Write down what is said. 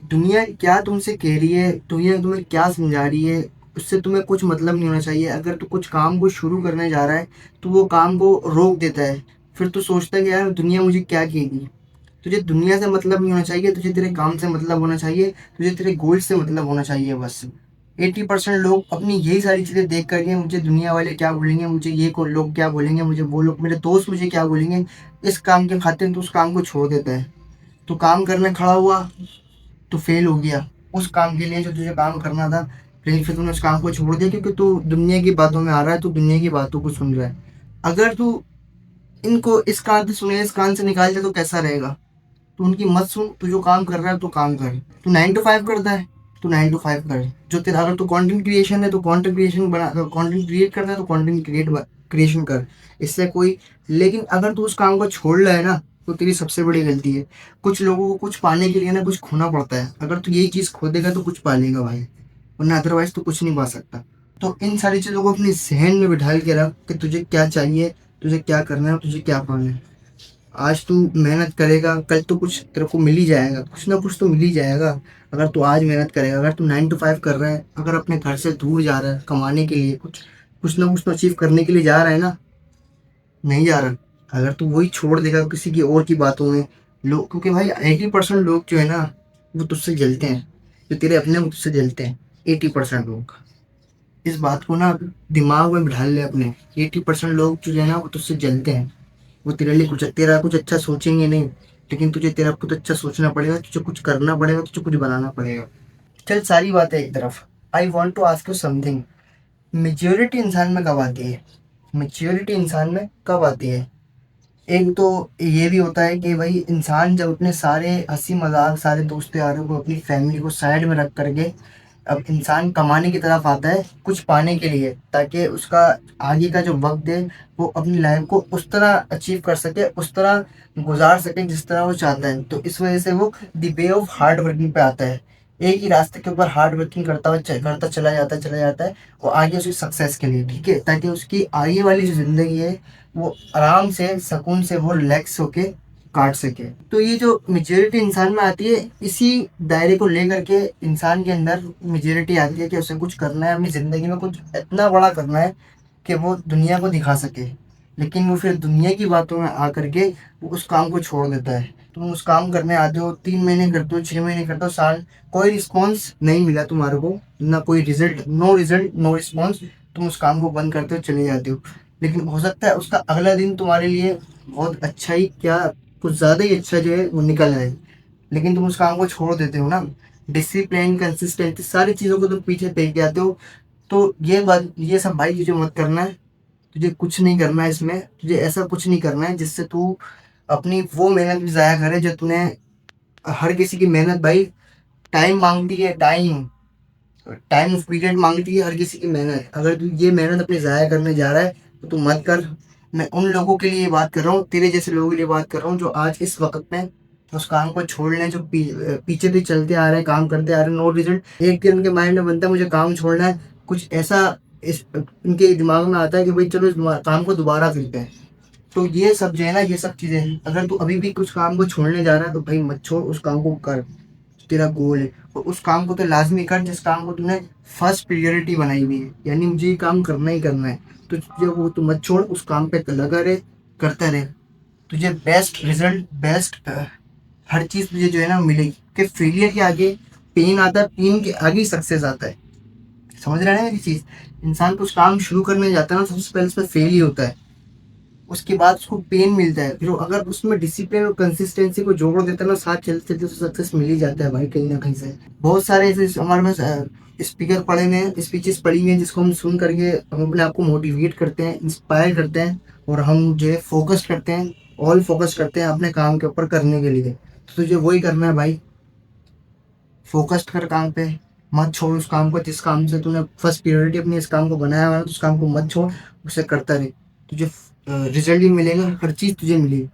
दुनिया क्या तुमसे कह रही है, दुनिया तुम्हें क्या समझा रही है, उससे तुम्हें कुछ मतलब नहीं होना चाहिए। अगर तू कुछ काम को शुरू करने जा रहा है तो वो काम को रोक देता है। फिर तू सोचता है कि यार दुनिया मुझे क्या कहेगी। तुझे दुनिया से मतलब नहीं होना चाहिए, तुझे तेरे काम से मतलब होना चाहिए, तुझे तेरे गोल से मतलब होना चाहिए बस। 80% लोग अपनी यही सारी चीज़ें देख करके मुझे दुनिया वाले क्या बोलेंगे, मुझे ये को लोग क्या बोलेंगे, मुझे वो लोग मेरे दोस्त मुझे क्या बोलेंगे, इस काम के खातिर तो उस काम को छोड़ देता है। तो काम करने खड़ा हुआ तो फेल हो गया उस काम के लिए जो तुझे काम करना था। लेकिन फिर तूने उस काम को छोड़ दिया क्योंकि तू दुनिया की बातों में आ रहा है, तू दुनिया की बातों को सुन रहा है। अगर तू इनको इस कान से सुने इस कान से निकाल दे तो कैसा रहेगा। तू उनकी मत सुन, तू जो काम कर रहा है तो काम कर। तू 9 to 5 करता है तो 9 to 5 कर। जो तेरा अगर तू कंटेंट क्रिएशन है तो कंटेंट क्रिएशन बना, कंटेंट क्रिएट करता है तो कंटेंट क्रिएशन कर। इससे कोई, लेकिन अगर तू उस काम को छोड़ रहा है ना तो तेरी सबसे बड़ी गलती है। कुछ लोगों को कुछ पाने के लिए ना कुछ खोना पड़ता है। अगर तू यही चीज़ खो देगा तो कुछ पा लेगा भाई, वरना अदरवाइज तो कुछ नहीं पा सकता। तो इन सारी चीज़ों को अपनी जहन में बिठा के रख कि तुझे क्या चाहिए, तुझे क्या करना है और तुझे क्या पाना है। आज तू मेहनत करेगा कल तो कुछ तेरे को मिल ही जाएगा, कुछ ना कुछ तो मिल ही जाएगा। अगर तू आज मेहनत करेगा, अगर तू 9 to 5 कर रहा है, अगर अपने घर से दूर जा रहा है कमाने के लिए, कुछ कुछ ना कुछ तो अचीव करने के लिए जा रहा है ना, नहीं जा रहा। अगर तू वही छोड़ देगा किसी की और की बातों में, लोग, क्योंकि भाई 80% लोग जो है ना वो तुझसे जलते हैं। जो तेरे अपने वो तुझसे जलते हैं 80% लोग। इस बात को ना दिमाग में बिठा ले अपने। 80% लोग जो है ना वो तुझसे जलते हैं। वो तेरे लिए कुछ तेरा कुछ अच्छा सोचेंगे नहीं, लेकिन तुझे तेरा खुद अच्छा सोचना पड़ेगा, तुझे कुछ करना पड़ेगा, तुझे कुछ बनाना पड़ेगा। चल सारी बातें एक तरफ, I want to ask you something. Maturity इंसान में कब आती है? मेच्योरिटी इंसान में कब आती है? एक तो ये भी होता है कि भाई इंसान जब अपने सारे हंसी मजाक सारे दोस्त यारों को अपनी फैमिली को साइड में रख करके अब इंसान कमाने की तरफ आता है कुछ पाने के लिए, ताकि उसका आगे का जो वक्त है वो अपनी लाइफ को उस तरह अचीव कर सके, उस तरह गुजार सके जिस तरह वो चाहता है। तो इस वजह से वो the way of hard working पे आता है। एक ही रास्ते के ऊपर हार्ड वर्किंग करता चला जाता है वो आगे उसकी सक्सेस के लिए, ठीक है, ताकि उसकी आगे वाली जो जिंदगी है वो आराम से सुकून से वो रिलैक्स होके काट सके। तो ये जो मेच्योरिटी इंसान में आती है, इसी दायरे को लेकर के इंसान के अंदर मेच्योरिटी आती है कि उसे कुछ करना है अपनी ज़िंदगी में, कुछ इतना बड़ा करना है कि वो दुनिया को दिखा सके। लेकिन वो फिर दुनिया की बातों में आकर के वो उस काम को छोड़ देता है। तुम उस काम करने आते हो, 3 महीने करते हो, 6 महीने करते हो, साल, कोई रिस्पॉन्स नहीं मिला तुम्हारे को, ना कोई result, no result no response, तुम उस काम को बंद करते हो चले जाते हो। लेकिन हो सकता है उसका अगला दिन तुम्हारे लिए बहुत अच्छा ही क्या, कुछ ज़्यादा ही अच्छा जो है वो निकल आए। लेकिन तुम उस काम को छोड़ देते हो ना। डिसिप्लिन कंसिस्टेंसी सारी चीज़ों को तुम पीछे फेंक के आते हो। तो ये बात, ये सब भाई चीज़ें मत करना है। तुझे कुछ नहीं करना है इसमें, तुझे ऐसा कुछ नहीं करना है जिससे तू अपनी वो मेहनत भी ज़ाया करे जो तूने, हर किसी की मेहनत भाई टाइम मांगती है, टाइम टाइम ऑफ पीरियड मांगती है हर किसी की मेहनत। अगर तू ये मेहनत अपनी ज़ाया करने जा रहा है तो तू मत कर। मैं उन लोगों के लिए बात कर रहा हूँ, तेरे जैसे लोगों के लिए बात कर रहा हूँ जो आज इस वक्त में उस काम को छोड़ लें, जो पीछे से चलते आ रहे हैं, काम करते आ रहे हैं, नो रिजल्ट। एक दिन उनके माइंड में बनता है मुझे काम छोड़ना है, कुछ ऐसा इस उनके दिमाग में आता है कि भाई चलो इस काम को दोबारा करते हैं। तो ये सब जो है ना, ये सब चीज़ें हैं। अगर तू अभी भी कुछ काम को छोड़ने जा रहा है तो भाई मत छोड़, उस काम को कर। तेरा गोल है और उस काम को तो लाजमी कर जिस काम को तूने फर्स्ट प्रायोरिटी बनाई हुई है, यानी मुझे ये काम करना ही करना है। तो तुझे वो तू मत छोड़, उस काम पे लगा रहे, करता रहे। तुझे बेस्ट रिजल्ट, बेस्ट हर चीज़ तुझे जो है ना मिलेगी। कि फेलियर के आगे पेन आता है, पेन के आगे सक्सेस आता है। समझ रहे हैं मेरी चीज़? इंसान कुछ काम शुरू करने जाता है ना, सबसे पहले उसमें फेल ही होता है, उसके बाद उसको पेन मिलता है। फिर वो अगर उसमें डिसिप्लिन और कंसिस्टेंसी को जोड़ देता है ना, साथ चलते चलते तो सक्सेस मिल ही जाता है भाई कहीं ना कहीं से। बहुत सारे ऐसे हमारे पास स्पीकर पड़े हुए हैं, स्पीचेस पड़ी हुई हैं जिसको हम सुन करके हम अपने आप को मोटिवेट करते हैं, इंस्पायर करते हैं, और हम जो है फोकस करते हैं, ऑल फोकस करते हैं अपने काम के ऊपर करने के लिए। तो तुझे वही करना है भाई, फोकस्ड कर काम पे। मत छोड़ उस काम को जिस काम से तूने फर्स्ट प्रायोरिटी अपनी इस काम को बनाया हुआ है, तो उस काम को मत छोड़, उसे करता रहे। तुझे रिजल्ट भी मिलेगा, हर चीज़ तुझे मिलेगी।